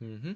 Mm-hmm.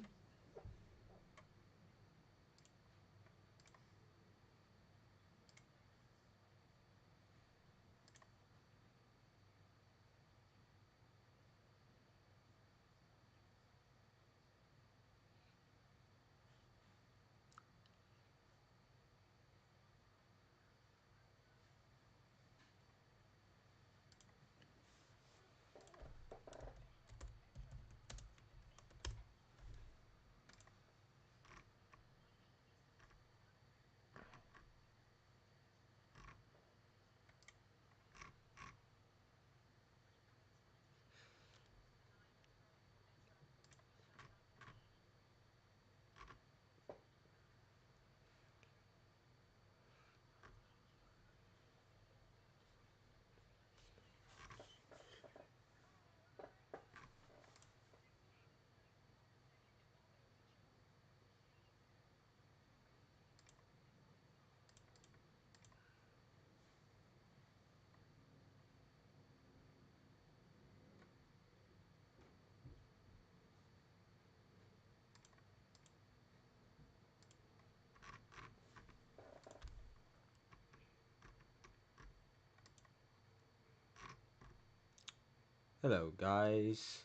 Hello, guys.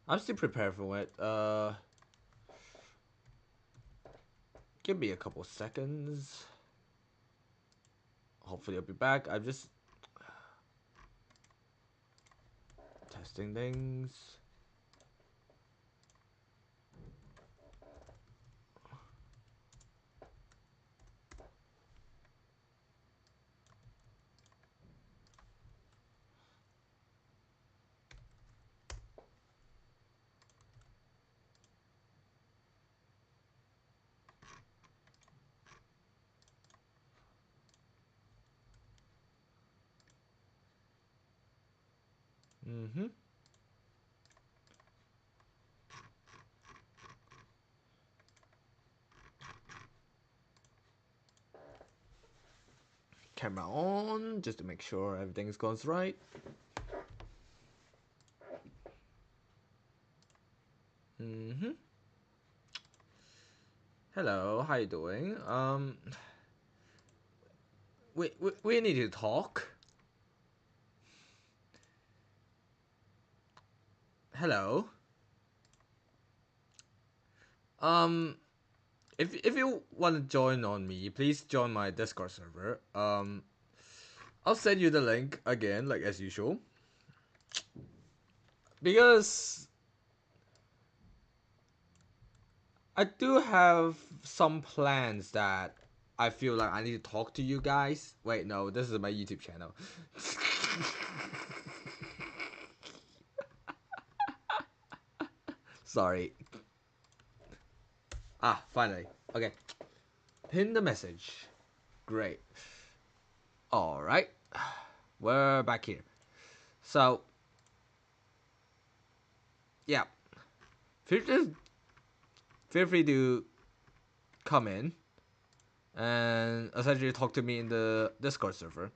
I'm still prepared for it. Give me a couple seconds. Hopefully, I'll be back. I'm just testing things. Mm-hmm. Camera on, just to make sure everything goes right. Mm-hmm. Hello, how you doing? We need to talk. Hello. Um, if you want to join on me, please join my Discord server. I'll send you the link again, like as usual. Because I do have some plans that I feel like I need to talk to you guys. Wait, no, this is my YouTube channel. Sorry. Ah, finally. Okay. Pin the message. Great. Alright. We're back here. So, yeah. Feel free to come in and essentially talk to me in the Discord server.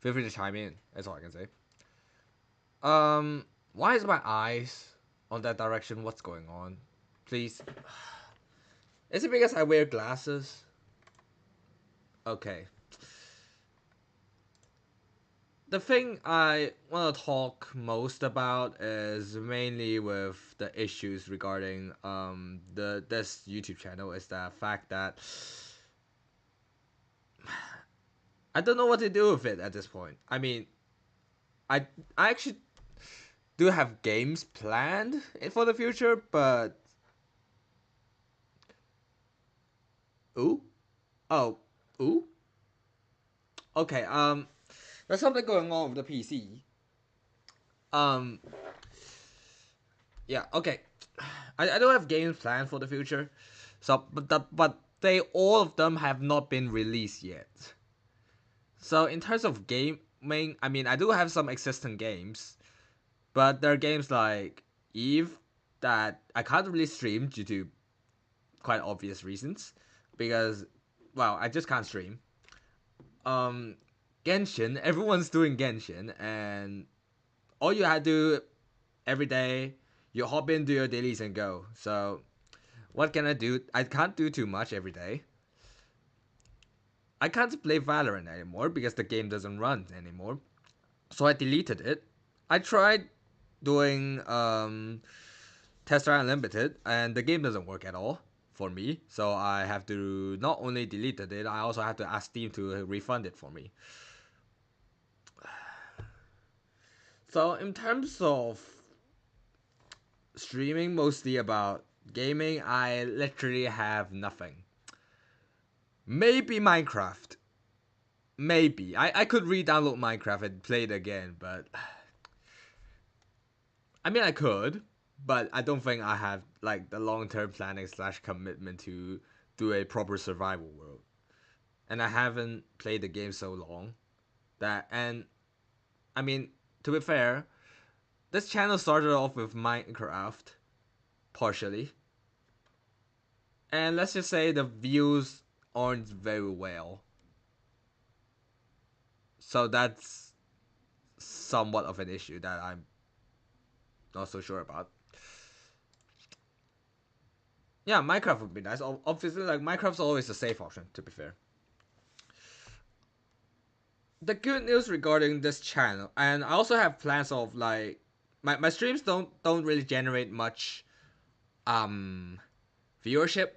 Feel free to chime in. That's all I can say. Why is my eyes on that direction? What's going on? Please. Is it because I wear glasses? Okay. The thing I want to talk most about is mainly with the issues regarding this YouTube channel is the fact that I don't know what to do with it at this point. I mean, I I actually do have games planned for the future, but ooh, oh, ooh, okay. There's something going on with the PC. Um, yeah, okay. I don't have games planned for the future, so but they all of them have not been released yet. So in terms of gaming, I mean I do have some existing games, but there are games like Eve that I can't really stream due to quite obvious reasons, because well I just can't stream. Um, Genshin, everyone's doing Genshin, and all you had to do every day, You hop into your dailies and go. So what can I do? I can't do too much every day. I can't play Valorant anymore because the game doesn't run anymore. So I deleted it. I tried doing Tester Unlimited, and the game doesn't work at all for me. So I have to not only delete it, I also have to ask Steam to refund it for me. So in terms of streaming, mostly about gaming, I literally have nothing. Maybe Minecraft. Maybe. I could re-download Minecraft and play it again, but I mean I could, but I don't think I have like the long-term planning slash commitment to do a proper survival world. And I haven't played the game so long that, and I mean, to be fair, this channel started off with Minecraft partially, and let's just say the views aren't very well. So that's somewhat of an issue that I'm not so sure about. Yeah, Minecraft would be nice. Obviously, like Minecraft's always a safe option. To be fair, the good news regarding this channel, and I also have plans of like my streams don't really generate much um viewership.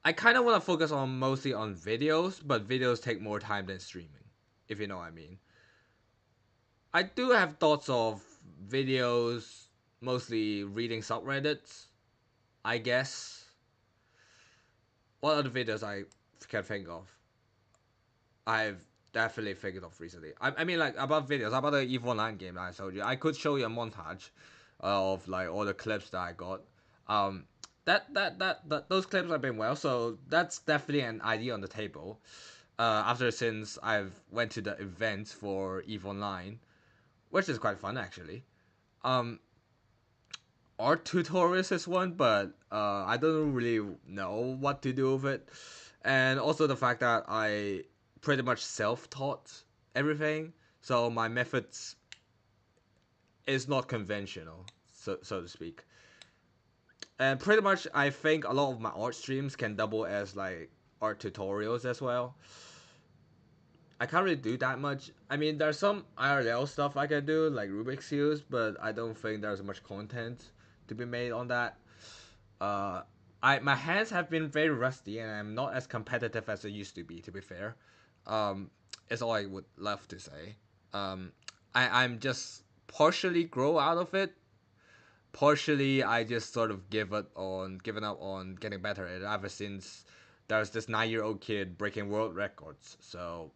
I kind of want to focus on mostly on videos, but videos take more time than streaming, if you know what I mean. I do have thoughts of videos, mostly reading subreddits, I guess. What other videos I can think of? I've definitely figured of recently. I mean, like about videos, about the EVE Online game that I told you. I could show you a montage of like all the clips that I got. Um, that those clips have been well, so that's definitely an idea on the table. After since I've went to the event for EVE Online, which is quite fun actually. Um, art tutorials is one, but I don't really know what to do with it, and also the fact that I pretty much self-taught everything, so my methods is not conventional, so to speak. And pretty much, I think a lot of my art streams can double as like art tutorials as well. I can't really do that much. I mean, there's some IRL stuff I can do, like Rubik's Cubes, but I don't think there's much content to be made on that. Uh, my hands have been very rusty, and I'm not as competitive as I used to be. To be fair, is all I would love to say. Um, I'm just partially grow out of it. Partially, I just sort of given up on getting better at it ever since there's this 9-year-old kid breaking world records. So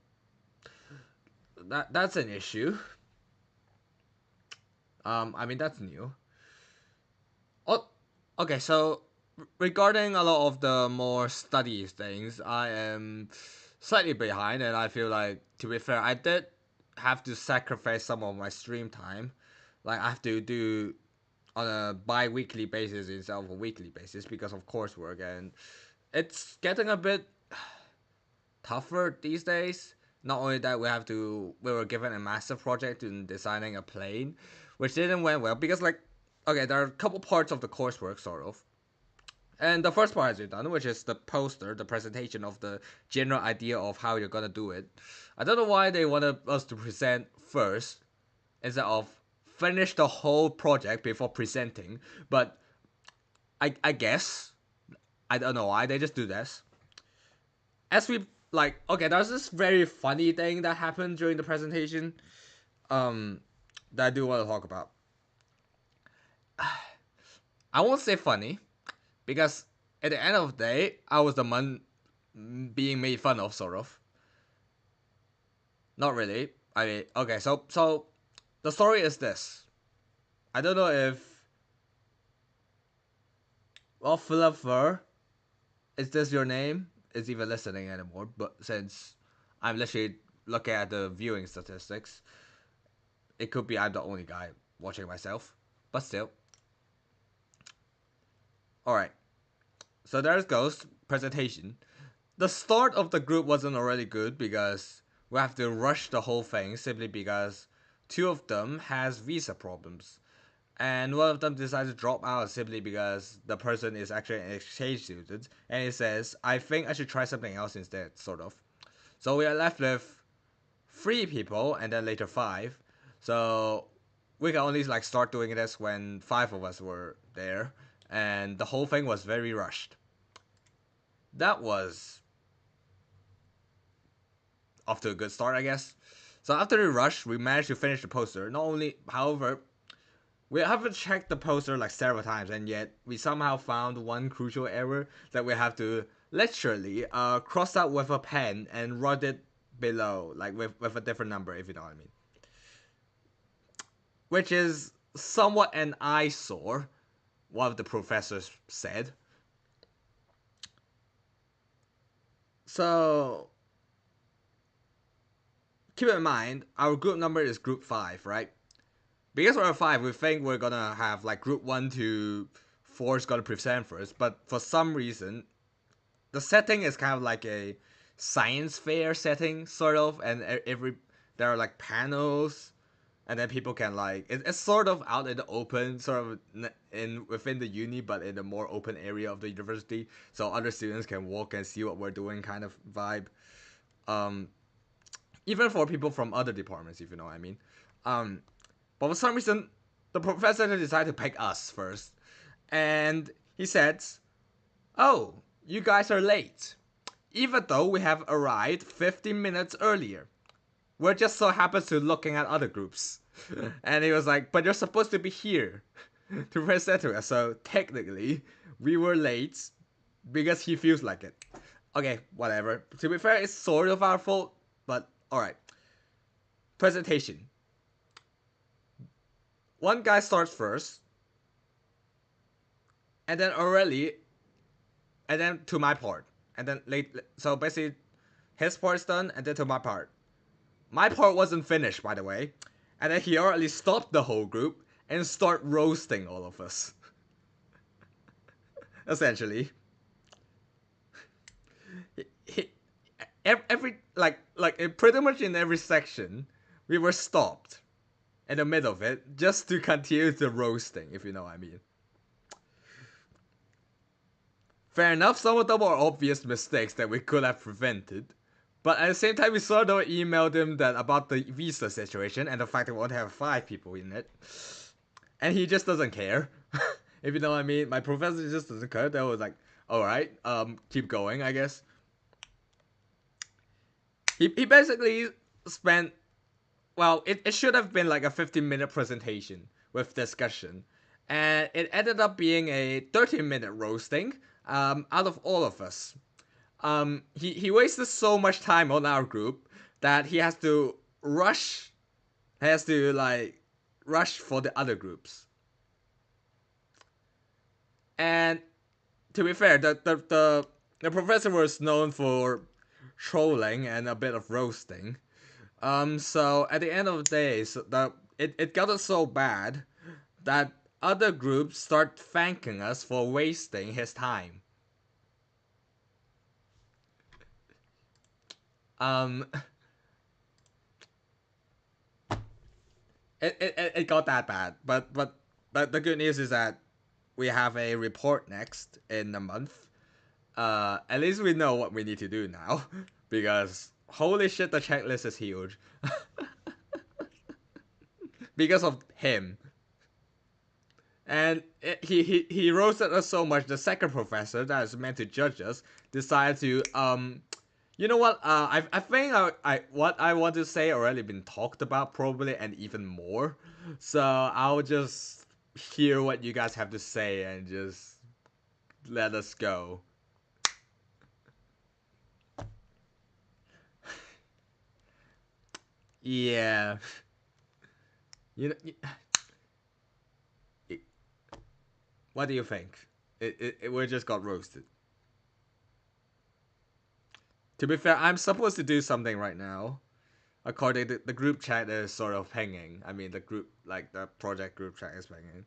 that's an issue. I mean that's new. Oh, okay. So regarding a lot of the more study things, I am slightly behind, and I feel like, to be fair, I did have to sacrifice some of my stream time. Like I have to do on a bi-weekly basis instead of a weekly basis because of coursework, and it's getting a bit tougher these days. Not only that, we were given a massive project in designing a plane, which didn't went well because like, okay, there are a couple parts of the coursework sort of, and the first part has been done, which is the poster, the presentation of the general idea of how you're gonna do it. I don't know why they wanted us to present first instead of finish the whole project before presenting, but I guess I don't know why they just do this. As we like, okay, there's this very funny thing that happened during the presentation, that I do want to talk about. I won't say funny, because at the end of the day, I was the one being made fun of, sort of. Not really. I mean, okay, so the story is this. I don't know if Philip is this your name? Is even listening anymore? But since I'm literally looking at the viewing statistics, it could be I'm the only guy watching myself. But still. Alright. So there it goes. Presentation. The start of the group wasn't already good because we have to rush the whole thing simply because two of them has visa problems. and one of them decides to drop out simply because the person is actually an exchange student, and he says, "I think I should try something else instead," sort of. So we are left with 3 people, and then later 5. So we can only like start doing this when 5 of us were there, and the whole thing was very rushed. That was off to a good start, I guess. So after the rush, we managed to finish the poster. Not only, however, we haven't checked the poster like several times, and yet we somehow found one crucial error that we have to literally cross out with a pen and write it below, like with a different number, if you know what I mean. Which is somewhat an eyesore, one of the professors said. So keep in mind, our group number is group 5, right? Because we're 5, we think we're gonna have like group 1 to 4 is gonna present first, but for some reason, the setting is kind of like a science fair setting, sort of, and there are like panels, and then people can like it's sort of out in the open, sort of in within the uni, but in a more open area of the university, so other students can walk and see what we're doing, kind of vibe. Um, Even for people from other departments, if you know what I mean. Um, but for some reason, the professor decided to pick us first, and he said, "Oh, you guys are late, even though we have arrived 15 minutes earlier. We're just so happens to looking at other groups." And he was like, "But you're supposed to be here to present to us, so technically we were late because he feels like it." Okay, whatever. To be fair, it's sort of our fault, but alright. Presentation. One guy starts first, and then already, and then to my part, and then late. So basically, his part's done, and then to my part. My part wasn't finished, by the way, and then he already stopped the whole group and start roasting all of us. Essentially, he, every pretty much in every section, we were stopped in the middle of it just to continue the roasting, if you know what I mean. Fair enough, some of them are obvious mistakes that we could have prevented. But at the same time, we sort of emailed him that about the visa situation and the fact that we want to have 5 people in it. And he just doesn't care. If you know what I mean. My professor just doesn't care. That was like, alright, keep going, I guess. He basically spent, well, it should have been like a 15-minute presentation with discussion. And it ended up being a 30-minute roasting out of all of us. He wasted so much time on our group that he has to rush. He has to like rush for the other groups. And to be fair, the professor was known for trolling and a bit of roasting. So at the end of the day, it got us so bad that other groups start thanking us for wasting his time. Um, it got that bad, but the good news is that we have a report next in a month. At least we know what we need to do now, because holy shit, the checklist is huge. Because of him. And he roasted us so much. The second professor that is meant to judge us decided to you know what? I think I what I want to say already been talked about probably and even more. So I'll just hear what you guys have to say and just let us go. Yeah. You know. What do you think? We just got roasted. To be fair, I'm supposed to do something right now. According to the group chat is sort of hanging. I mean, the group, like the project group chat is hanging.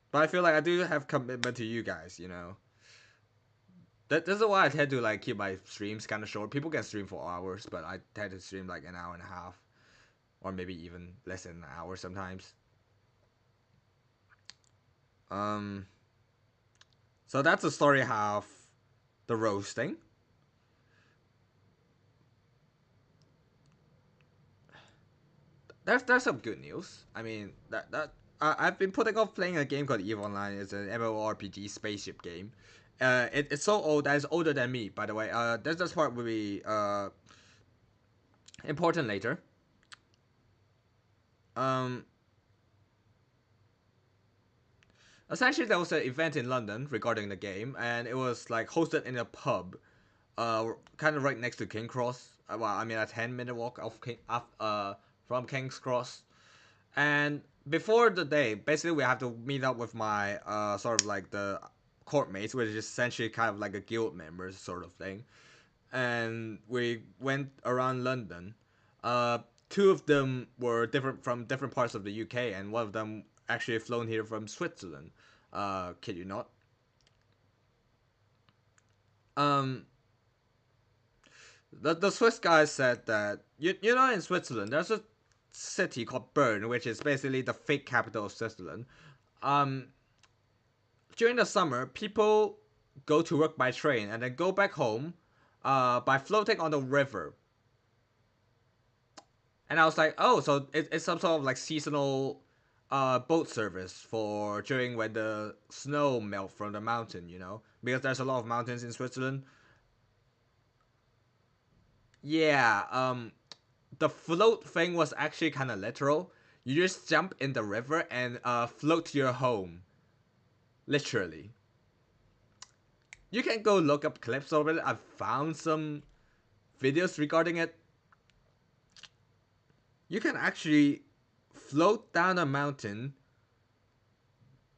But I feel like I do have commitment to you guys, you know. That's why I tend to like keep my streams kind of short. People can stream for hours, but I tend to stream like an hour and a half. or maybe even less than an hour sometimes. Um, so that's the story of the roasting. There's some good news. I mean that I've been putting off playing a game called Eve Online. It's an MMORPG spaceship game. It's so old that it's older than me. By the way, this part will be important later. Um, Essentially there was an event in London regarding the game, and it was like hosted in a pub, kind of right next to King Cross. Well, I mean a 10-minute walk from King's Cross. And before the day, basically we have to meet up with my sort of like the court mates, which is essentially kind of like a guild members sort of thing. And we went around London. Uh, Two of them were different from different parts of the UK, and one of them actually flown here from Switzerland. Kid you not. Um, the Swiss guy said that you know in Switzerland there's a city called Bern, which is basically the fake capital of Switzerland. Um, During the summer, people go to work by train and then go back home by floating on the river. And I was like, oh, so it's some sort of like seasonal boat service for during when the snow melt from the mountain, because there's a lot of mountains in Switzerland. Yeah, the float thing was actually kind of literal. You just jump in the river and float to your home, literally. You can go look up clips of it. I've found some videos regarding it. You can actually float down a mountain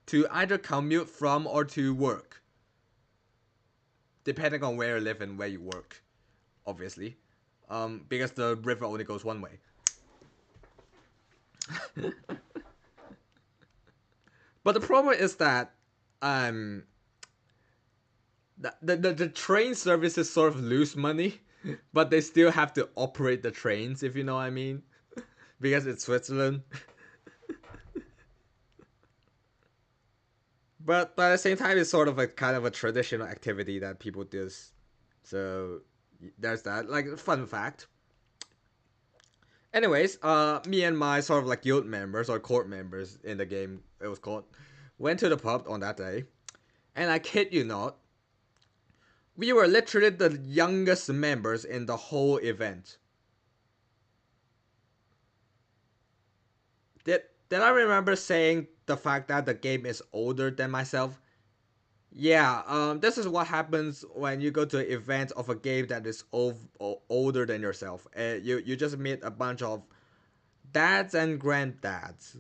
to either commute from or to work, depending on where you live and where you work, obviously, because the river only goes one way. But the problem is that um, the train services sort of lose money, but they still have to operate the trains, if you know what I mean, because it's Switzerland. But at the same time, it's sort of a kind of a traditional activity that people do. So there's that. Like fun fact. Anyways, me and my sort of like guild members or court members in the game, it was called, went to the pub on that day, and I kid you not, we were literally the youngest members in the whole event. Did I remember saying the fact that the game is older than myself? Yeah, this is what happens when you go to an event of a game that is older than yourself. You just meet a bunch of dads and granddads.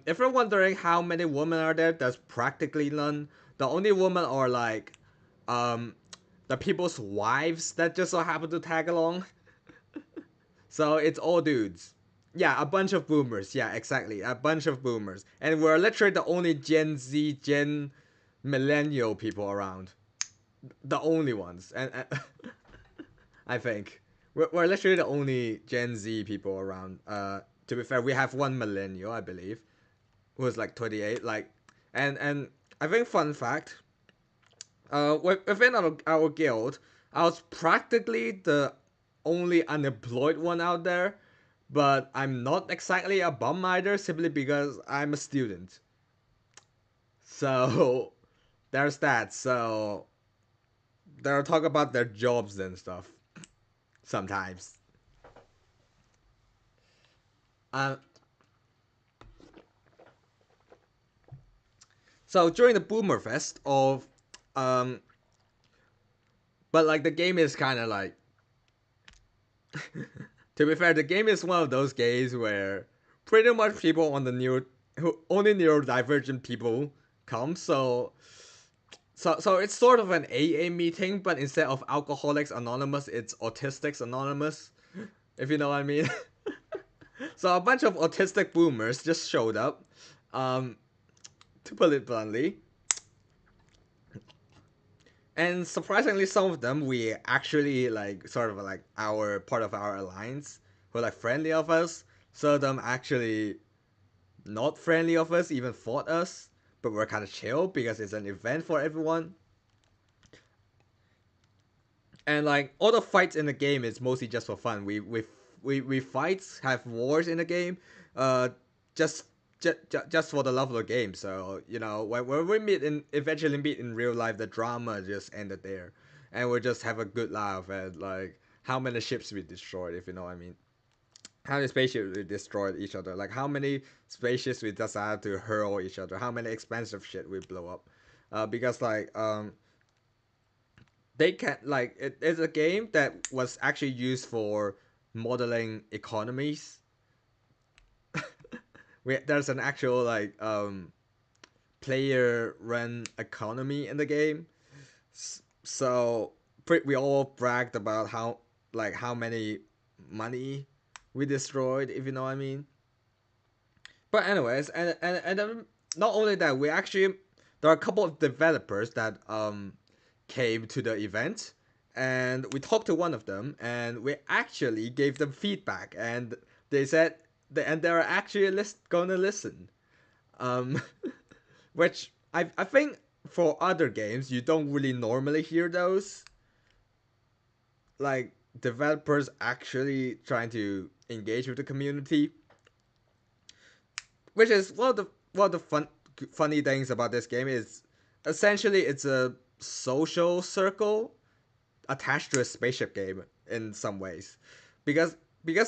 If you're wondering how many women are there, there's practically none. The only women are like, um, the people's wives that just so happen to tag along. So it's all dudes. Yeah, a bunch of boomers. Yeah, exactly. A bunch of boomers. And we're literally the only Gen Z, Gen millennial people around. The only ones. And I think. We're literally the only Gen Z people around. To be fair, we have one millennial, I believe, who was like 28. And I think fun fact, within our guild, I was practically the only unemployed one out there, but I'm not exactly a bum either, simply because I'm a student. So there's that. So they'll talk about their jobs and stuff sometimes. Uh, so during the Boomer Fest of, um, but like the game is kind of like, to be fair, the game is one of those games where pretty much people on the who only neurodivergent people come. So it's sort of an AA meeting, but instead of Alcoholics Anonymous, it's Autistics Anonymous, if you know what I mean. So a bunch of autistic boomers just showed up. Um, to put it bluntly, and surprisingly, some of them we actually like sort of like our part of our alliance. who are like friendly of us. Some of them actually not friendly of us, even fought us, but we're kind of chill because it's an event for everyone. And like all the fights in the game is mostly just for fun. We fights have wars in the game, uh, just just for the love of the game. So you know when we meet in eventually meet in real life, the drama just ended there, and we just have a good laugh at like how many ships we destroyed, if you know what I mean. How many spaceships we destroyed each other, like how many spaceships we decided to hurl each other, how many expensive shit we blow up, because like they can like it's a game that was actually used for modeling economies. There's an actual like player run economy in the game. So we all bragged about how many money we destroyed, if you know what I mean. But anyways, and then not only that, we actually there are a couple of developers that came to the event, and we talked to one of them, and we actually gave them feedback, and they said and they're actually gonna listen, um, which I think for other games you don't really normally hear those, like developers actually trying to engage with the community, which is one of the funny things about this game is essentially it's a social circle attached to a spaceship game in some ways, because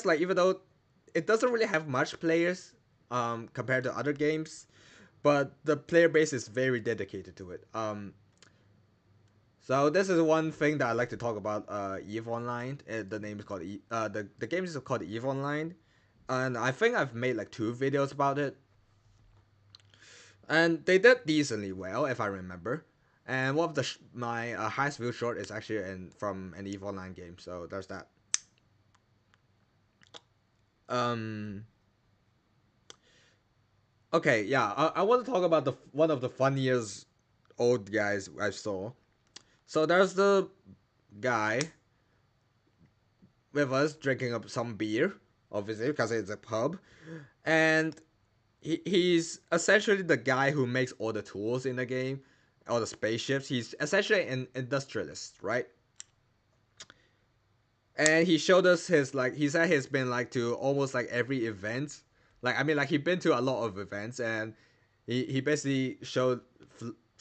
like even though it doesn't really have much players compared to other games, but the player base is very dedicated to it. So this is one thing that I like to talk about. Eve Online. The name is called the game is called Eve Online, and I think I've made like 2 videos about it, and they did decently well if I remember. And one of the my highest view short is actually from an Eve Online game, so there's that. Um. Okay, yeah, I want to talk about the one of the funniest old guys I saw. So there's the guy with us drinking up some beer, obviously because it's a pub, and he's essentially the guy who makes all the tools in the game, all the spaceships. He's essentially an industrialist, right? And he showed us his like he said he's been like to almost like every event. Like I mean like he's been to a lot of events, and he basically showed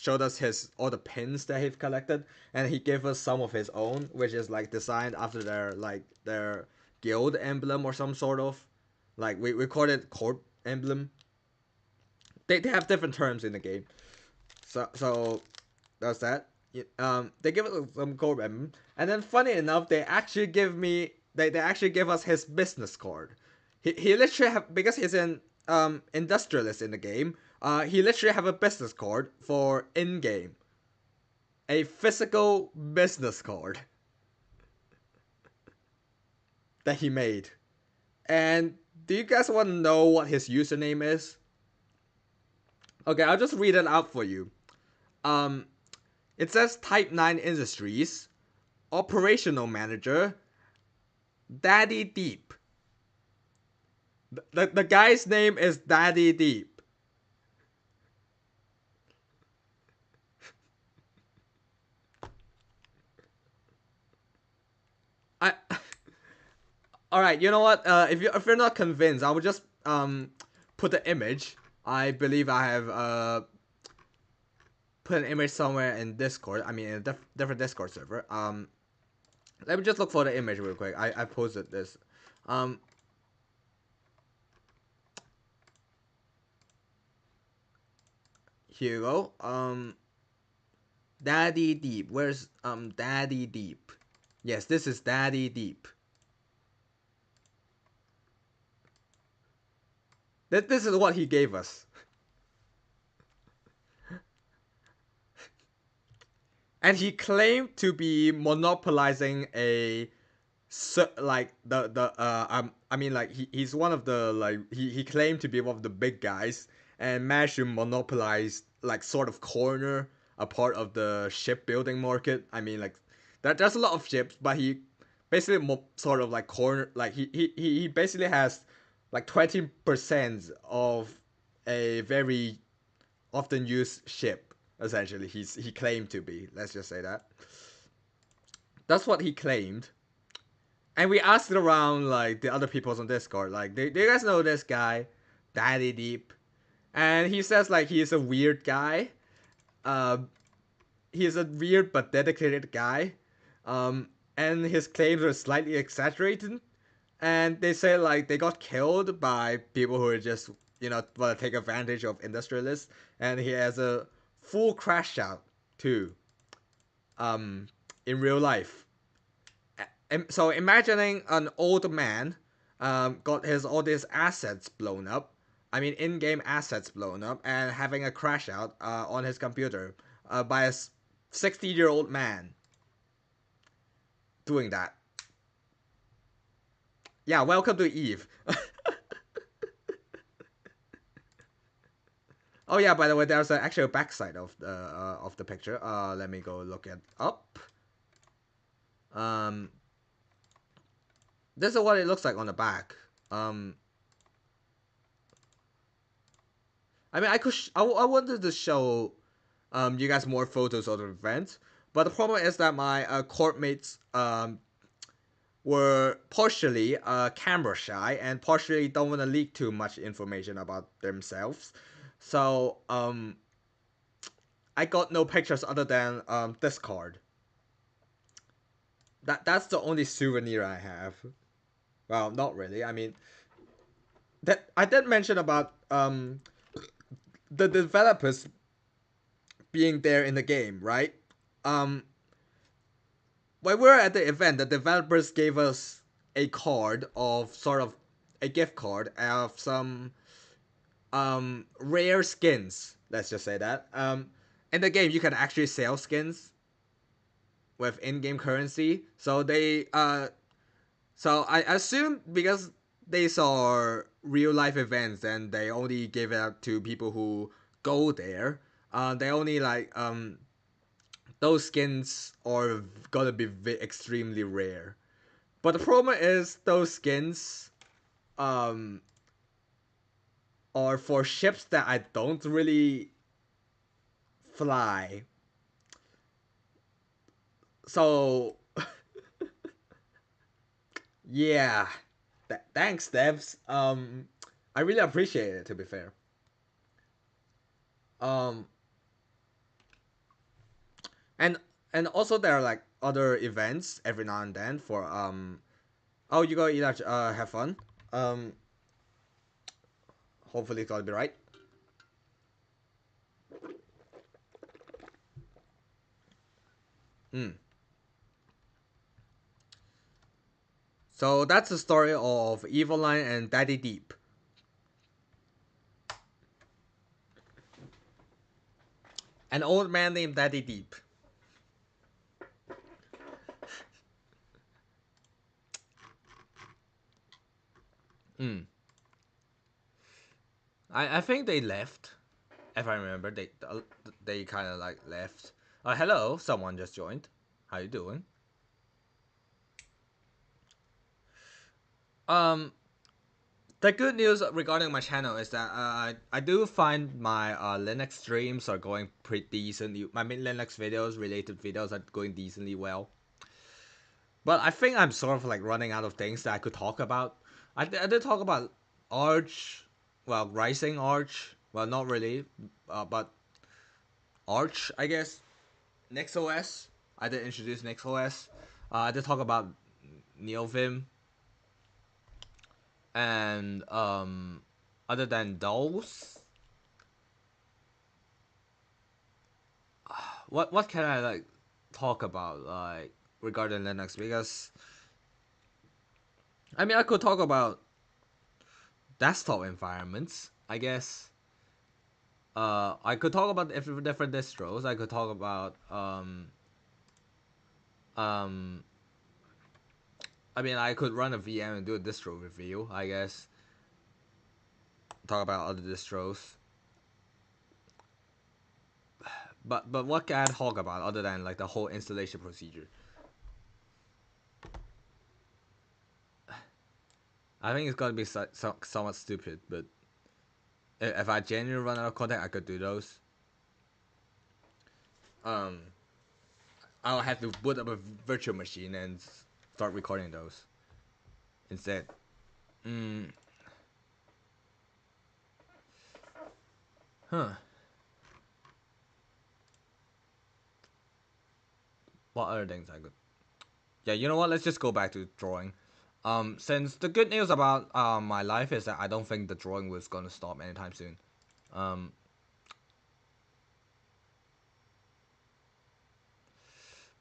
us his all the pins that he's collected, and he gave us some of his own, which is like designed after their guild emblem or some sort of, like we call it corp emblem. They have different terms in the game. So that's that. They give us some gold emblem, and then funny enough, they actually give us his business card. He literally have, because he's an industrialist in the game. He literally have a business card for in game, a physical business card that he made. And do you guys want to know what his username is? Okay, I'll just read it out for you. Um, it says Type 9 Industries, Operational Manager, Daddy Deep. The guy's name is Daddy Deep. I all right. You know what? If you're not convinced, I will just put the image. I believe I have put an image somewhere in Discord. I mean, in a different Discord server. Let me just look for the image real quick. I posted this. Um, here you go. Daddy Deep. Where's Daddy Deep? Yes, this is Daddy Deep. This is what he gave us. And he claimed to be monopolizing a like the I mean like he's one of the like he claimed to be one of the big guys and managed to monopolize like sort of corner a part of the shipbuilding market. I mean like there's a lot of ships, but basically sort of like corner, like he basically has like 20% of a very often used ship. Essentially, he claimed to be. Let's just say that. That's what he claimed. And we asked around like the other people on Discord, like, do you guys know this guy, Daddy Deep? And he says like he's a weird guy. Uh, he's a weird but dedicated guy. And his claims are slightly exaggerated. And they say like they got killed by people who are just want to take advantage of industrialists. And he has a full crash out too. Um, in real life. So imagining an old man got his all these assets blown up. I mean, in-game assets blown up, and having a crash out on his computer by a 60-year-old man doing that. Yeah, welcome to Eve. Oh yeah, by the way, there's an actual backside of the picture. Let me go look it up. Um, this is what it looks like on the back. I mean, I wanted to show you guys more photos of the event, but the problem is that my court mates were partially camera shy and partially don't want to leak too much information about themselves. So I got no pictures other than this card. That's the only souvenir I have. Well, not really. I mean, that I did mention about the developers being there in the game, right? Um, when we were at the event, the developers gave us a card of sort of a gift card of some rare skins. Let's just say that. In the game, you can actually sell skins with in-game currency. So I assume because they saw real life events and they only give it out to people who go there. They only like those skins are gonna be extremely rare. But the problem is those skins um are for ships that I don't really fly. So yeah. Thanks, devs. I really appreciate it, to be fair. Um and and also there are like other events every now and then for oh, you go eat have fun. Um Hopefully it's gonna be right. Mm. So that's the story of Evil Line and Daddy Deep. An old man named Daddy Deep. Mm. I think they left. If I remember, they kind of like left. Hello, someone just joined. How you doing? Um, the good news regarding my channel is that I do find my Linux streams are going pretty decently. I mean, Linux videos, related videos are going decently well. But I think I'm sort of like running out of things that I could talk about. I did talk about Arch, well, Rising Arch. Well, not really, but Arch, I guess. NextOS. I did introduce NextOS. I did talk about NeoVim. And other than those, what can I like talk about like regarding Linux? Because I mean I could talk about desktop environments, I guess. I could talk about different distros. I could talk about um I mean I could run a VM and do a distro review, I guess. Talk about other distros. But what can I talk about other than like the whole installation procedure? I think it's gonna be somewhat stupid, but if I genuinely run out of content, I could do those. Um, I'll have to boot up a virtual machine and start recording those instead. Mm, huh. What other things I could? Yeah, you know what? Let's just go back to drawing. Since the good news about my life is that I don't think the drawing was gonna stop anytime soon. Um,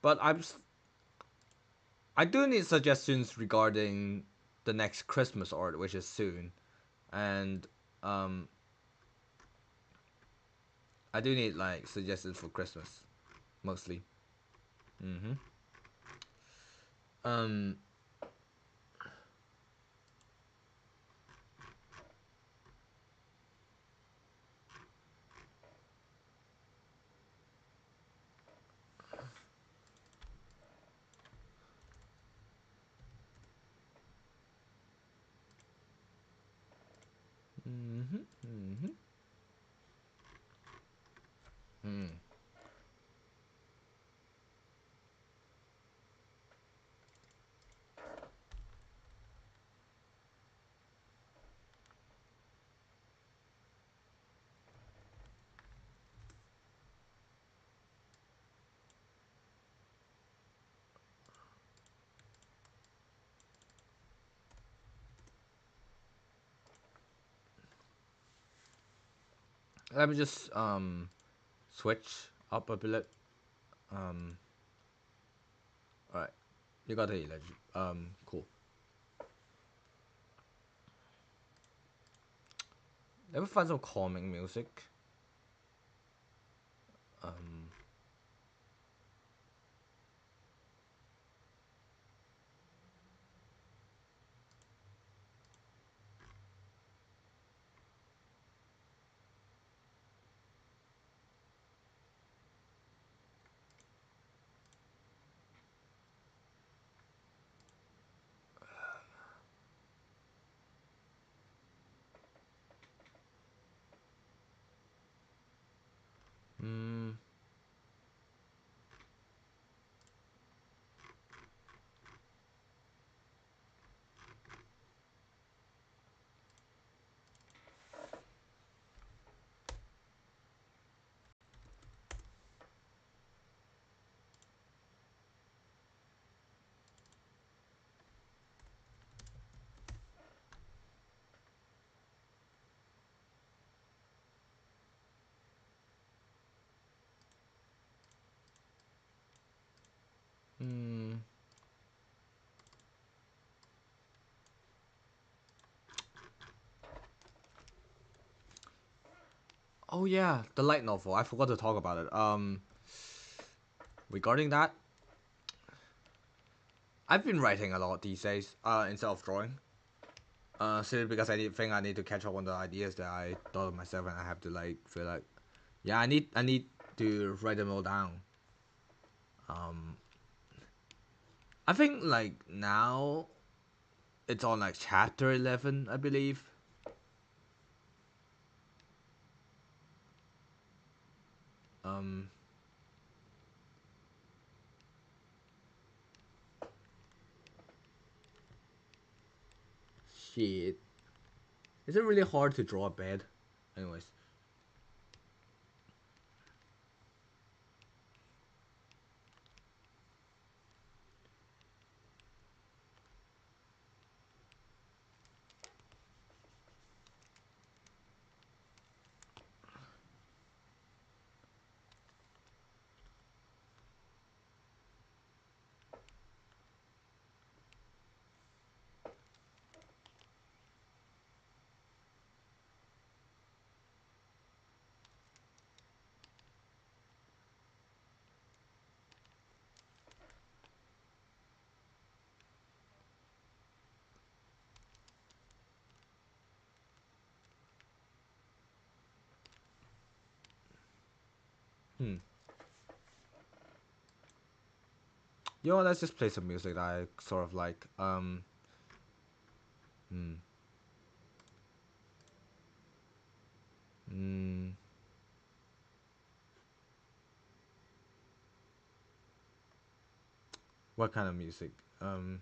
but I do need suggestions regarding the next Christmas art, which is soon, and um, I do need like suggestions for Christmas, mostly. Mm-hmm. Um. Mm-hmm. Mm-hmm. Mm. Let me just switch up a bit. Um. All right. You got the legend. Cool. Let me find some calming music. Um. Mm, mm. Oh yeah, the light novel. I forgot to talk about it. Regarding that, I've been writing a lot these days. Instead of drawing. Simply because think I need to catch up on the ideas that I thought of myself, and I have to like feel like, yeah, I need to write them all down. Um, I think like now it's on like chapter 11, I believe. Um, Shit. Is it really hard to draw a bed? Anyways. Hmm. You know, let's just play some music that I sort of like. Hmm. Hmm. What kind of music? Hmm.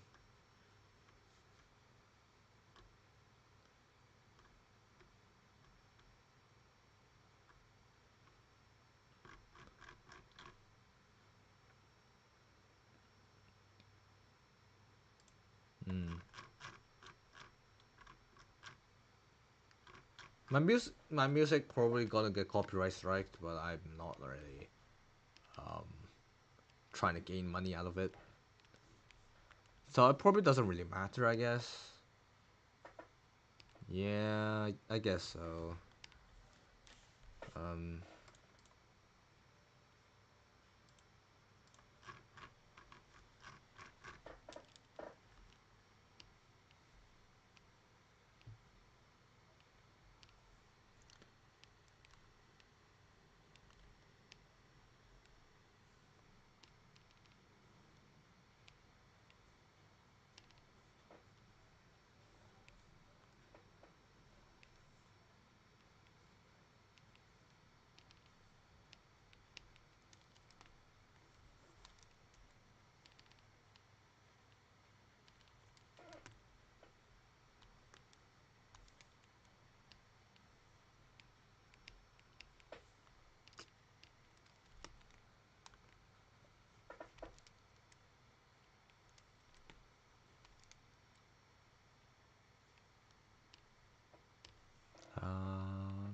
My music probably gonna get copyright striked, but I'm not really um trying to gain money out of it. So it probably doesn't really matter, I guess. Yeah, I guess so. Um.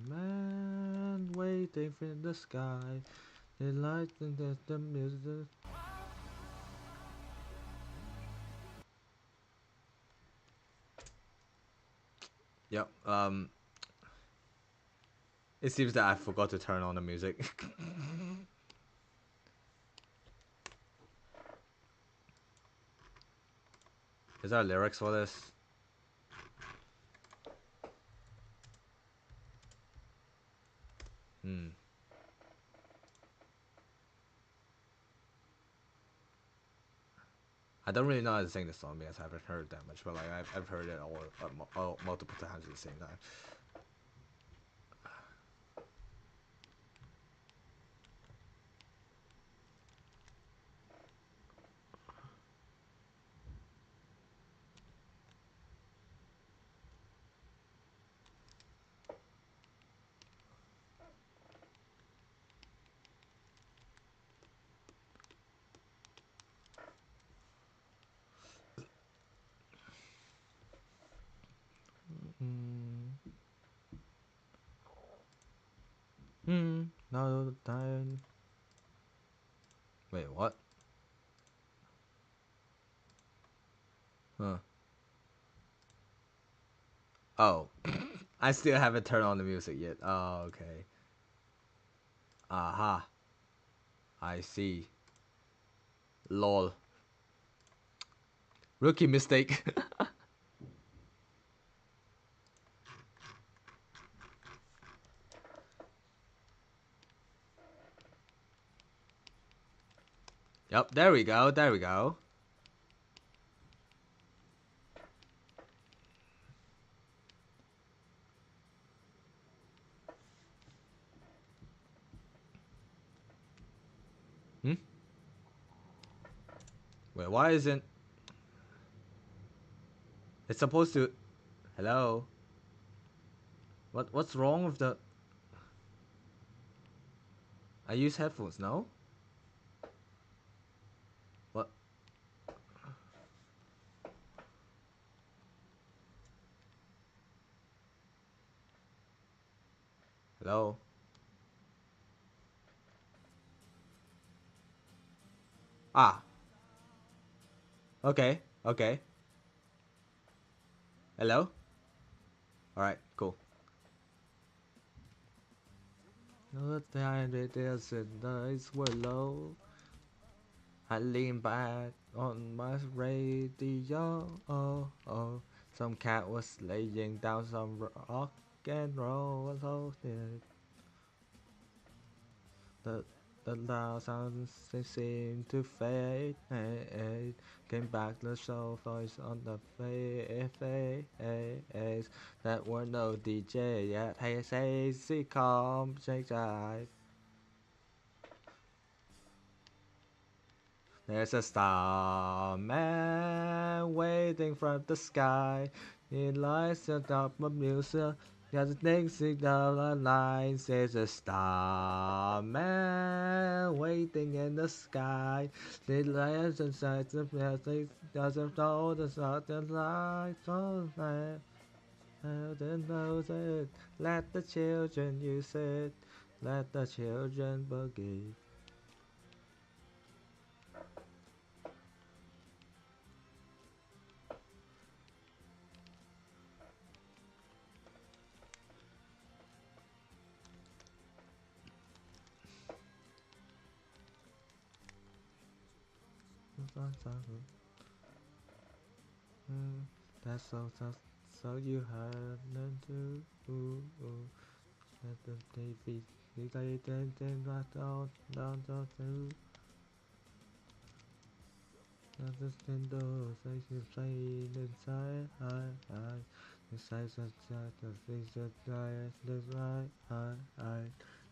Man waiting in the sky, the light and the music. Yep. It seems that I forgot to turn on the music. Is there lyrics for this? Hmm. I don't really know how to sing this song because I haven't heard it that much, but like I've heard it all multiple times at the same time. Hmm. Hmm. No time. Wait, what? Huh. Oh. I still haven't turned on the music yet. Oh, okay. Aha. I see. Lol. Rookie mistake. Yep, there we go. There we go. Hmm? Wait, why isn't it's supposed to hello? What's wrong with the I use headphones, no? What hello? Ah, okay, okay. Hello? Alright, cool. No time it is and nights were low. I lean back on my radio. Oh, oh. Some cat was laying down some rock and roll. So the The loud sounds seem to fade. Came back the show voice on the face. That were no DJ yet. Hey, say, see, come, shake jive. There's a starman waiting from the sky. He lights the top of music. Got the things signal the lines. There's a starman waiting in the sky. The lights inside the music doesn't know the sort of lights on that. Children knows it. Let the children use it. Let the children boogie. That's so you had learned to let the TV then right down to let the window say you play inside I inside such the things that I live I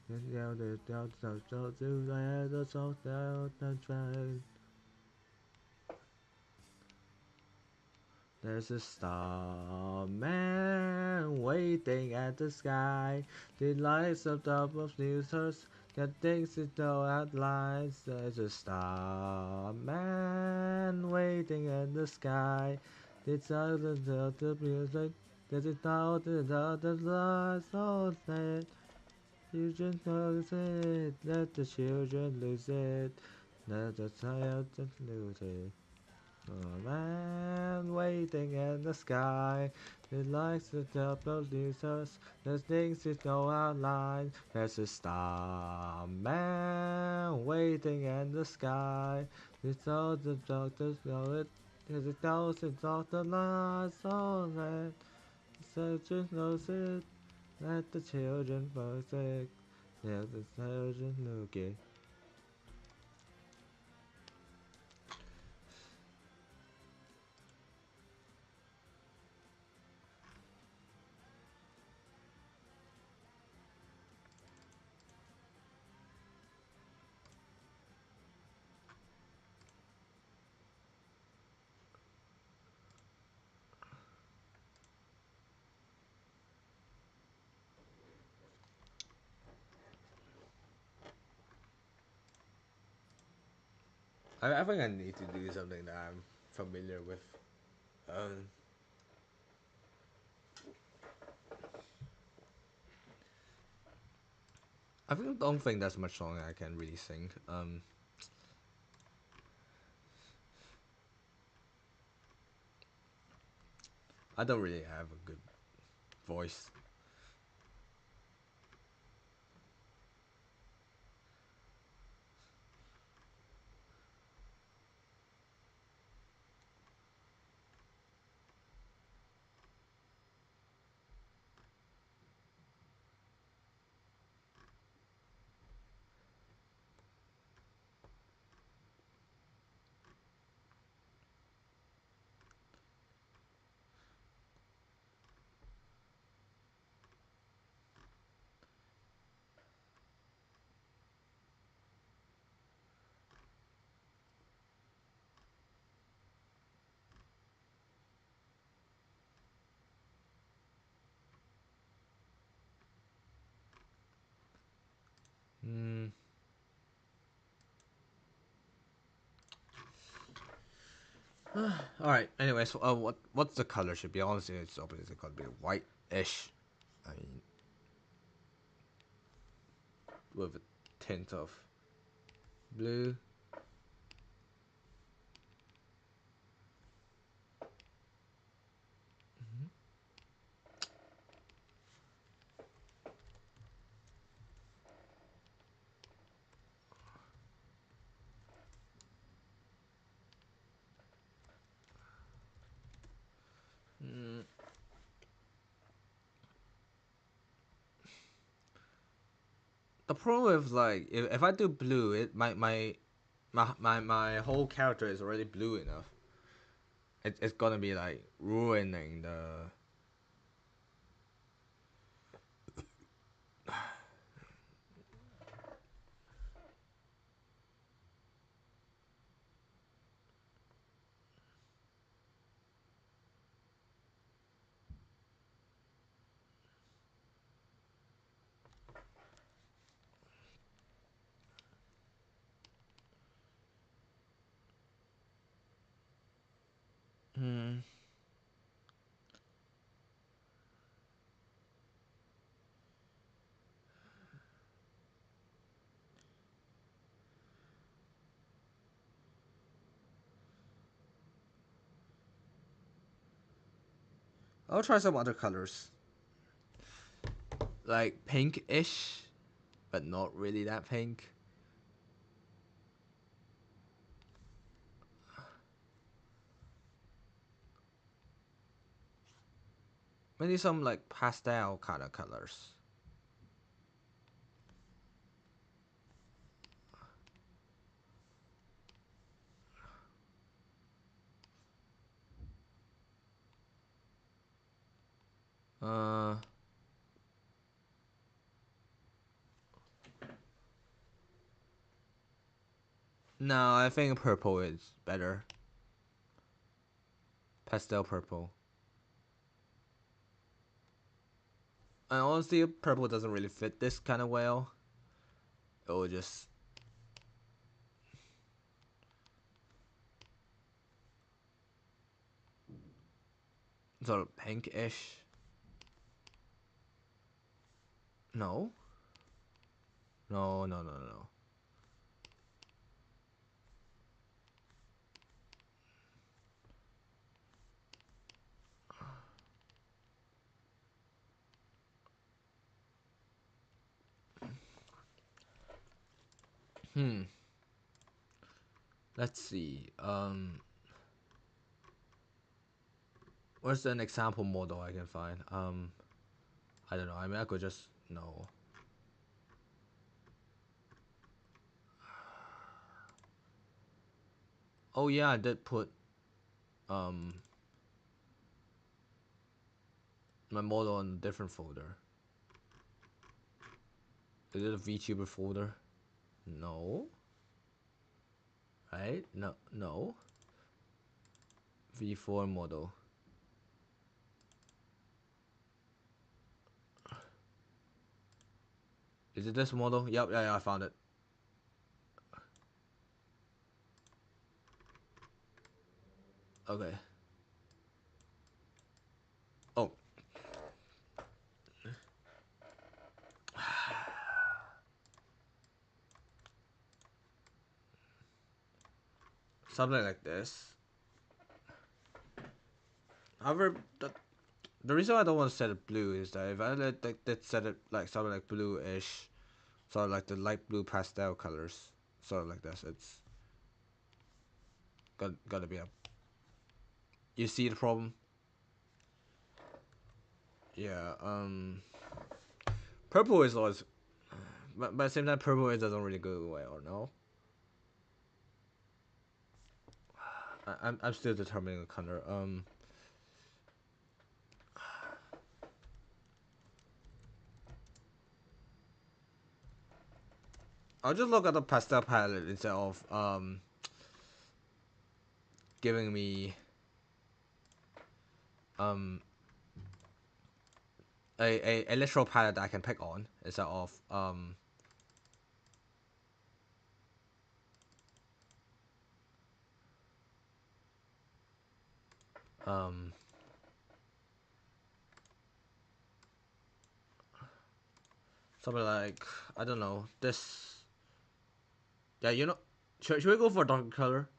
then yell the down so to the so down the train. There's a starman waiting at the sky. The lights of top of users got things to know outlines. There's a starman waiting at the sky. It's all the music. There's a thousand other lights on it. Children lose it. Let the children lose it. Let the child lose it. A man waiting in the sky. He likes the top of users. There's things to go outline. There's a starman waiting in the sky. It's all the doctors know it. There's a thousand doctor lights on it. The surgeon knows it. Let the children music. Let the children look it. I think I need to do something that I'm familiar with. Um, I don't think there's much song I can really sing. I don't really have a good voice. Mm. All right. Anyways, what's the color should be? Honestly, it's obviously gonna be white-ish. I mean, with a tint of blue. Mm. The problem with like if I do blue, it my whole character is already blue enough. It's gonna be like ruining the. Hmm. I'll try some other colors, like pink-ish, but not really that pink. Maybe some like pastel kind of colors. Uh, no, I think purple is better. Pastel purple. And honestly, purple doesn't really fit this kind of well. It will just sort of pinkish. No, no. Hmm. Let's see. Where's an example model I can find? I don't know. I mean, I could just no. Oh yeah, I did put um my model in a different folder. Is it a VTuber folder? No. Right? No, no. V4 model. Is it this model? Yep, yeah, I found it. Okay. Oh. Something like this. However, the reason I don't want to set it blue is that if I did set it like something like blue-ish, sort of like the light blue pastel colors, sort of like this, it's gotta be a. You see the problem? Yeah. Purple is always, but at the same time, purple it doesn't really go away, or no? I'm still determining the color. I'll just look at the pastel palette instead of giving me um a literal palette that I can pick on instead of um something like, I don't know, this. Yeah, you know, should we go for a dark color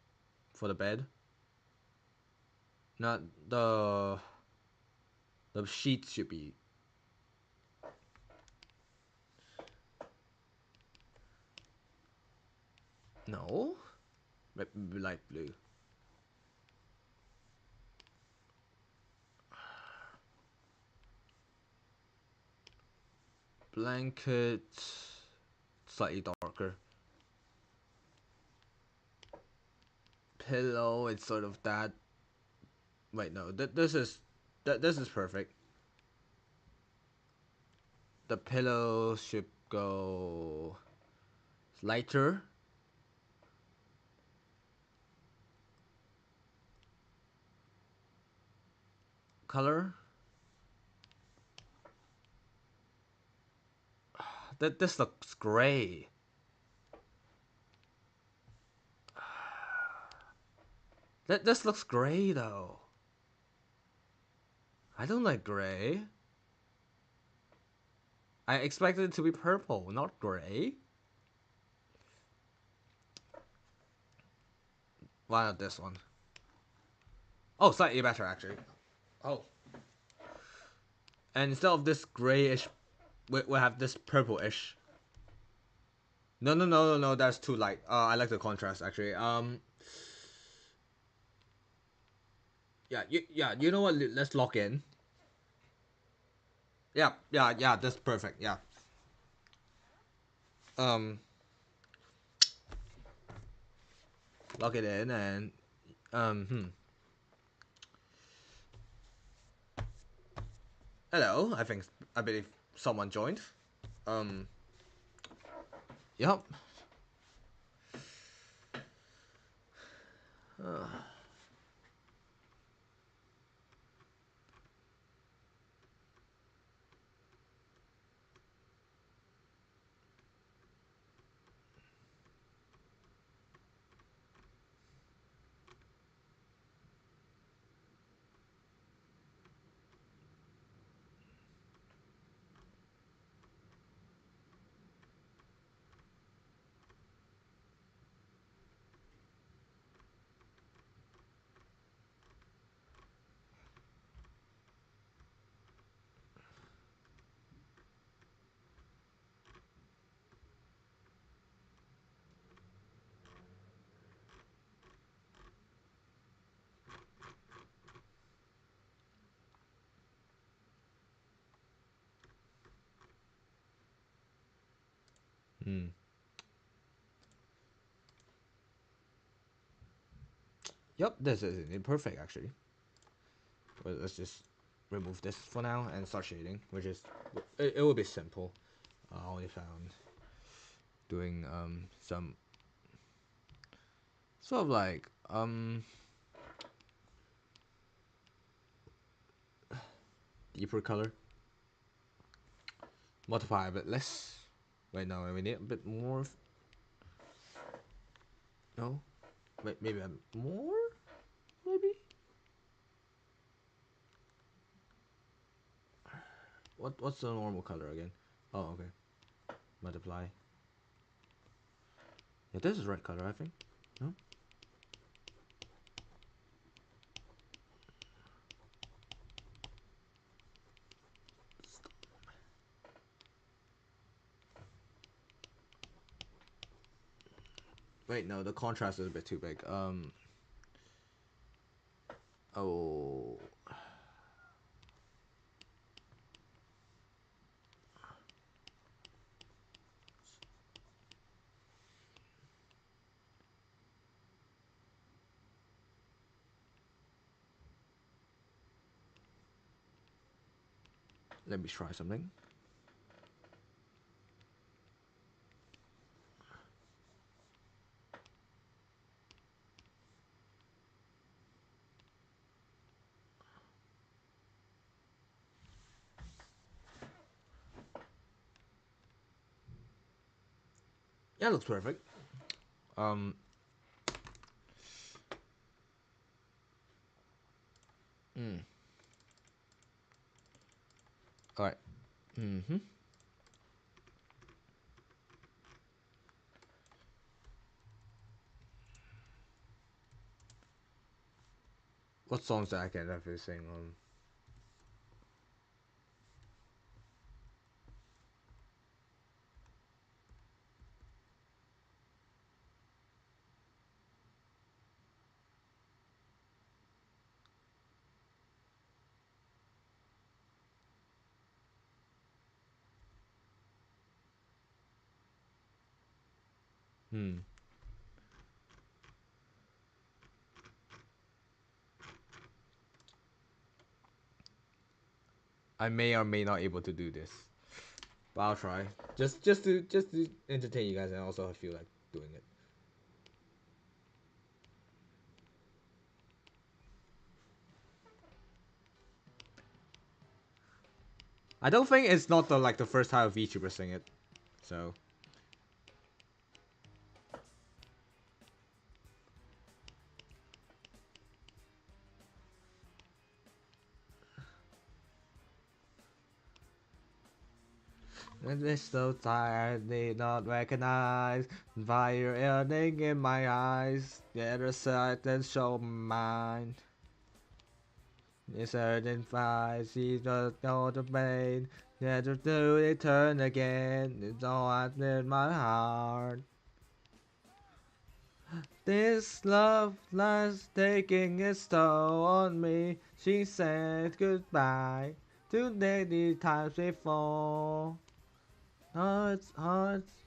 for the bed? Not the sheets should be no, light blue. Blanket. slightly darker. Pillow, it's sort of that. Wait, no, this is perfect. The pillow should go lighter. Color. This looks gray. This looks gray though. I don't like gray. I expected it to be purple, not gray. Why not this one? Oh, slightly better actually. Oh. And instead of this grayish, we have this purplish. No, that's too light. I like the contrast actually. Yeah, you know what? Let's lock in. Yeah, that's perfect. Yeah. Um, lock it in and Hello. I believe someone joined. Um. Yep. Hmm. Yep. This is perfect actually. Well, let's just remove this for now and start shading, which is it will be simple. I only found doing some sort of like deeper color, multiply a bit less. Wait, no, we need a bit more. No, wait, maybe a bit more, maybe. What's the normal color again? Oh, okay. Multiply. Yeah, this is right color, I think. No. Wait, no, the contrast is a bit too big. Oh. Let me try something. Yeah, it looks perfect. Um. All right. Mm-hmm. What songs that I can definitely sing on? Hmm. I may or may not able to do this, but I'll try. Just to entertain you guys, and also I feel like doing it. I don't think it's not the first time a VTuber sing it, so. And it's so tired, they not recognize fire burning in my eyes. The other side then show mine. It's certain fight, she does know the pain. Never do it turn again. It's all I in my heart. This love lies taking its toll on me. She said goodbye too many times before. Hearts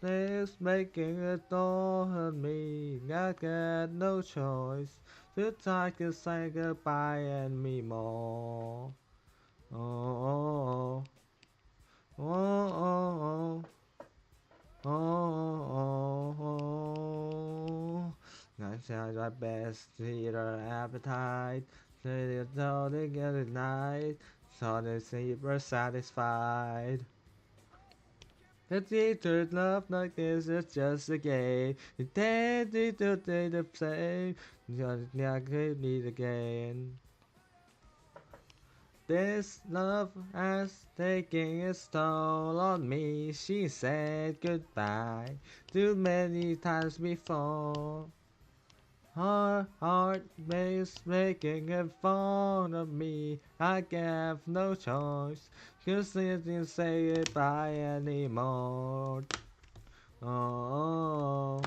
is making a toll on me. I got no choice. Too tired to say goodbye and me more. Oh, oh, oh, oh, oh, oh. I try my best to eat her appetite. Say it's all together night. So they say we're satisfied. The teacher's love like this is just a game. You tend to do the same. Just not could meet again. This love has taken its toll on me. She said goodbye too many times before. Her heart is making a fun of me. I have no choice. Cause I didn't say goodbye anymore. Oh,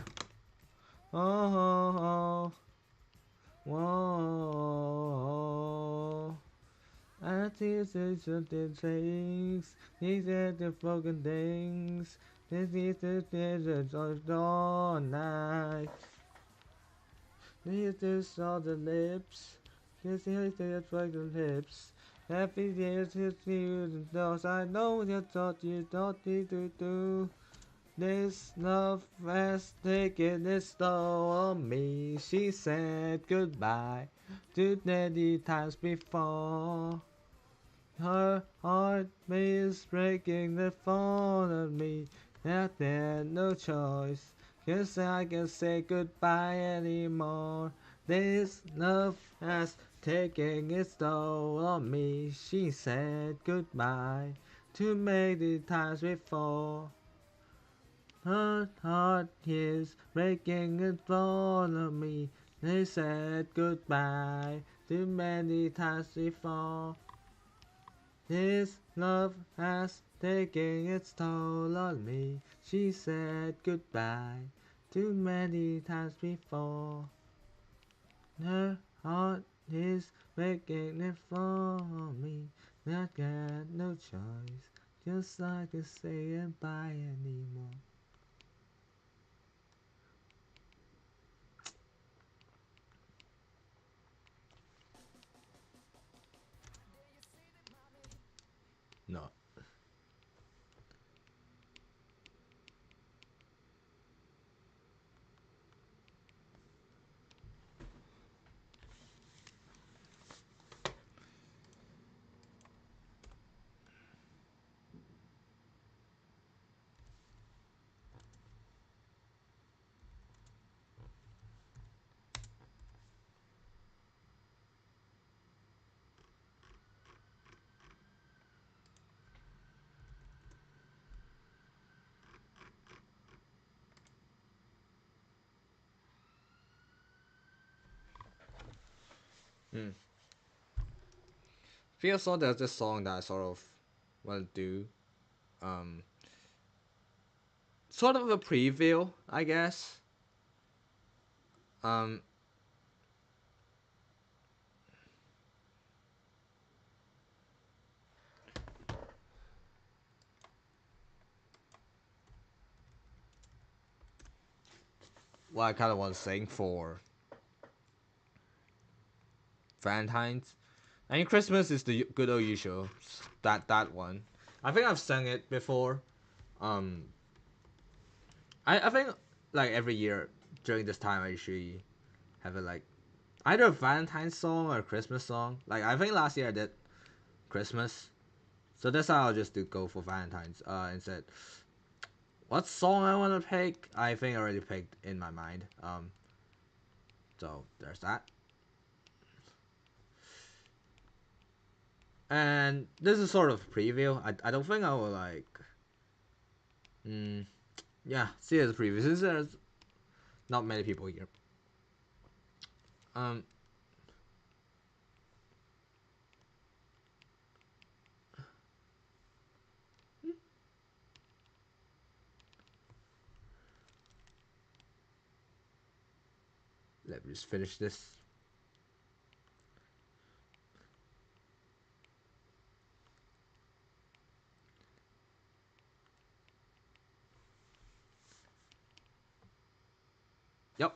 oh, oh, oh, oh. I think it's something things. These are the broken things. This is the desert of dawn night. These is all the lips. This is the broken lips. Happy years to you, and those I know you thought you don't need to do. This love has taken its toll on me. She said goodbye too many times before. Her heart is breaking the fall of me. I had no choice, 'cause I can't say goodbye anymore. This love has taken its toll on me. She said goodbye too many times before. Her heart is breaking and fall on me. They said goodbye too many times before. This love has taken its toll on me. She said goodbye too many times before. Her heart is breaking and fall on me. I got no choice, just like to say goodbye anymore. No. Hmm. Feel so there's this song that I sort of want to do. Um, Sort of a preview, I guess. Um, what I kind of want to sing for Valentine's. I mean, Christmas is the good old usual. That one. I think I've sung it before. Um, I think like every year during this time I usually have a like either a Valentine's song or a Christmas song. Like I think last year I did Christmas, so this time I'll just do go for Valentine's. Instead, what song I want to pick? I think I already picked in my mind. So there's that. And this is sort of a preview. I don't think I will like. Mm, yeah, see it as a preview. Since there's not many people here. Um, let me just finish this. Yep.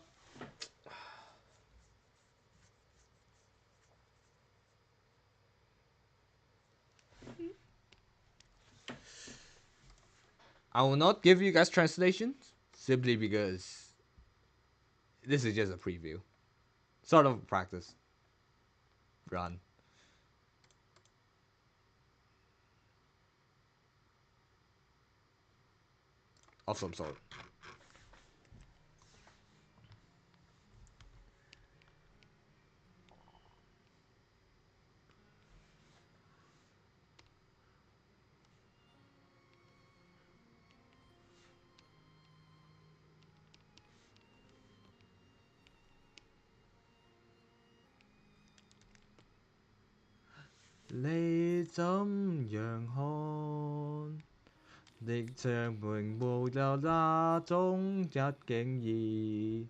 I will not give you guys translations simply because this is just a preview, sort of practice run of some sort.你怎樣看？的像榮沒有那種一景義，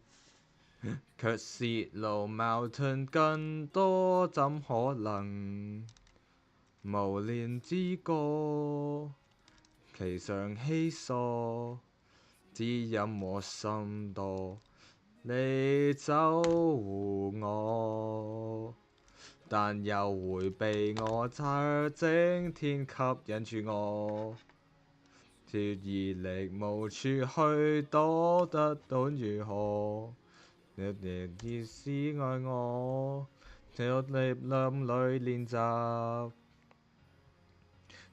卻泄露矛盾更多，怎可能無連之過？其上稀疏，只飲和深度，你走護我。但又迴避我，才整天吸引住我，條疑力無處去躲得到如何？你意思愛我，在你lâm裏練習，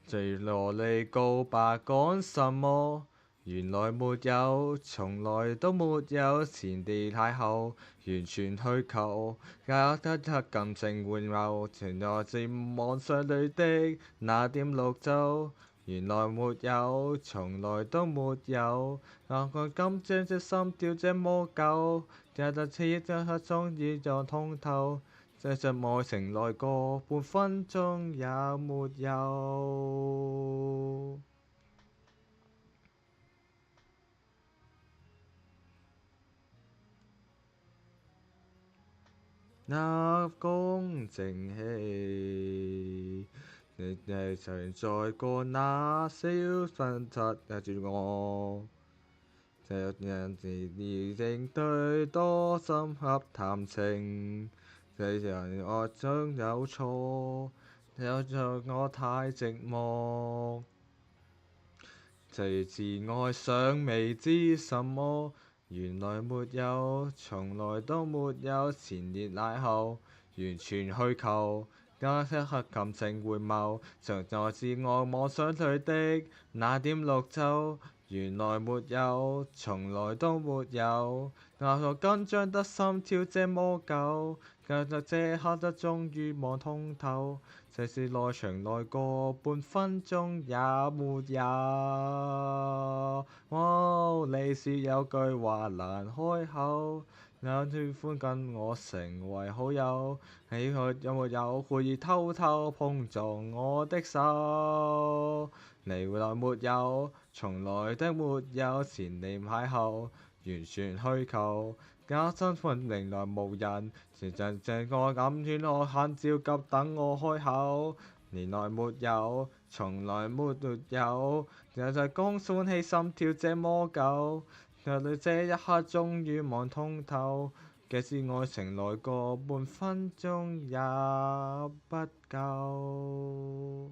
隨羅莉告白講什麼？原來沒有，從來都沒有，前地太後，完全虛構，假得感情緩柔，存在漸妄想裏的那點綠洲，原來沒有，從來都沒有，但我今將這心跳這麼久，也特此一刻終於讓通透，這場愛情來過半分鐘也沒有。那公正氣，你曾在過那小分察帶住我，這樣自而正對多深刻談情，這樣我將有錯，有着我太寂寞，這自愛想未知什麼。原來沒有，從來都沒有，前烈奶後，完全虛構，假一刻感情回眸，常在自我妄想裏的那點綠洲，原來沒有，從來都沒有，但我緊張得心跳這麼久，假在這刻得終於望通透，這是來場來過半分鐘也沒有。哦，你說有句話難開口，有喜歡跟我成為好友，你有沒有故意偷偷碰撞我的手？你來沒有，從來的沒有，前年邂逅，完全虛構。假身份原來無人，前陣正我感怨我很焦急等我開口，原來沒有，從來沒有，也在公歡喜心跳這麼久，卻你這一刻終於望通透，嘅是愛情來個半分鐘也不夠。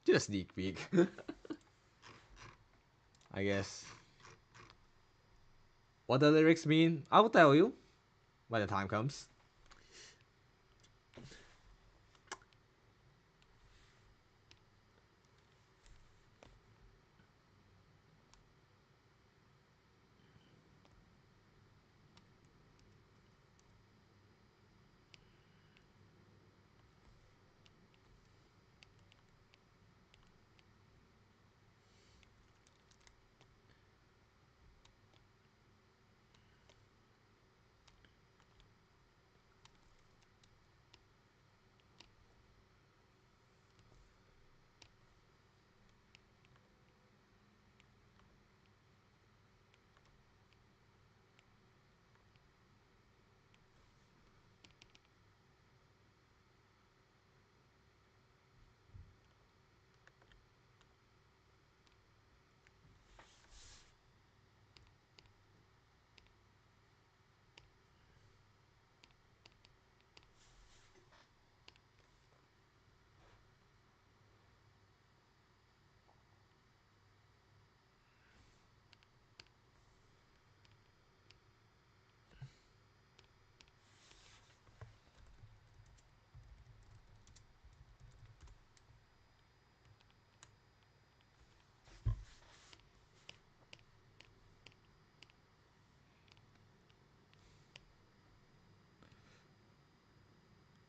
Just a sneak peek, I guess. What the lyrics mean, I will tell you when the time comes.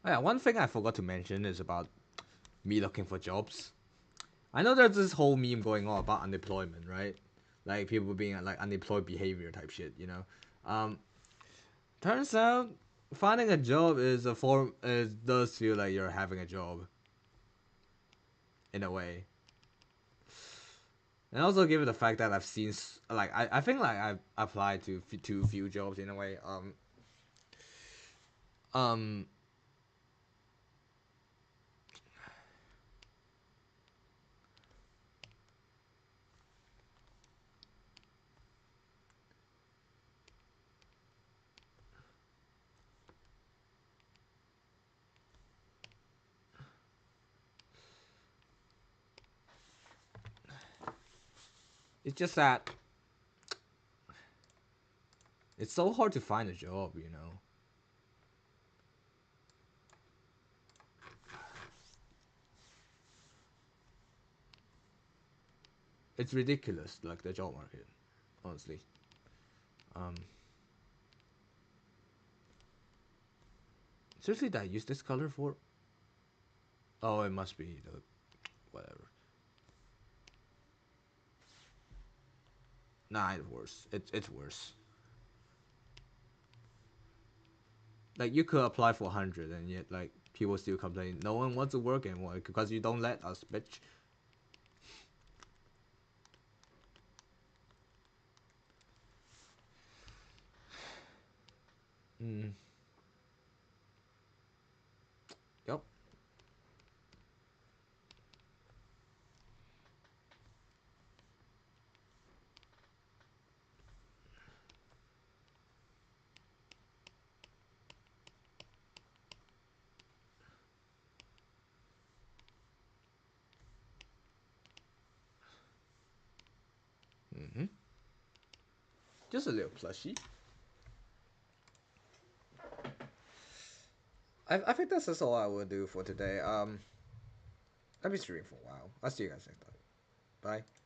Oh yeah, one thing I forgot to mention is about me looking for jobs. I know there's this whole meme going on about unemployment, right? Like people being like unemployed behavior type shit, you know. Turns out finding a job is a form. It does feel like you're having a job in a way, and also given the fact that I've seen like I think like I've applied to too few jobs in a way. Um, it's just that it's so hard to find a job, you know. It's ridiculous, like the job market, honestly. Um, seriously, did I use this color for? Oh, it must be the whatever. Nah, it's worse. It's worse. Like you could apply for 100, and yet like people still complain. No one wants to work anymore because you don't let us, bitch. Mm. Yep. Mm-hmm. Just a little plushie. I think that's just all I will do for today. I've been streaming for a while. I'll see you guys next time. Bye.